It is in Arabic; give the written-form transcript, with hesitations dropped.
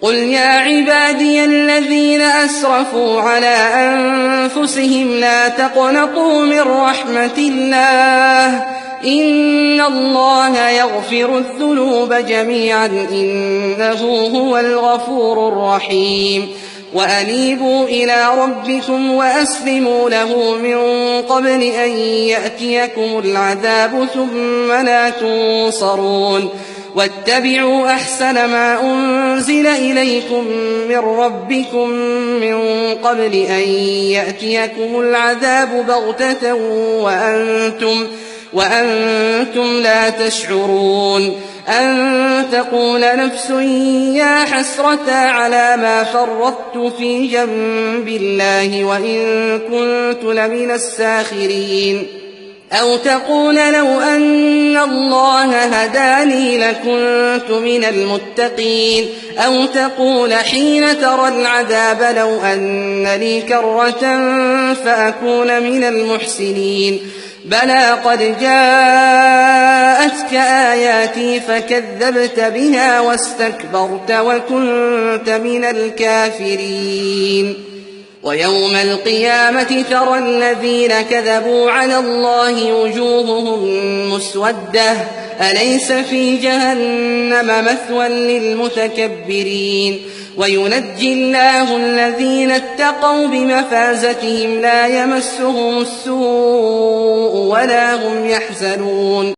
قل يا عبادي الذين أسرفوا على أنفسهم لا تقنطوا من رحمة الله إن الله يغفر الذنوب جميعا إنه هو الغفور الرحيم وأنيبوا إلى ربكم وأسلموا له من قبل أن يأتيكم العذاب ثم لا تنصرون واتبعوا أحسن ما أنزل إليكم من ربكم من قبل أن يأتيكم العذاب بغتة وأنتم لا تشعرون أن تقول نفس يا حسرة على ما فرطت في جنب الله وإن كنت لمن الساخرين أو تقول لو أن الله هداني لكنت من المتقين أو تقول حين ترى العذاب لو أن لي كرة فأكون من المحسنين بلى قد جاءتك آياتي فكذبت بها واستكبرت وكنت من الكافرين ويوم القيامة ترى الذين كذبوا على الله وجوههم مسودة أليس في جهنم مثوى للمتكبرين وينجي الله الذين اتقوا بمفازتهم لا يمسهم السوء ولا هم يحزنون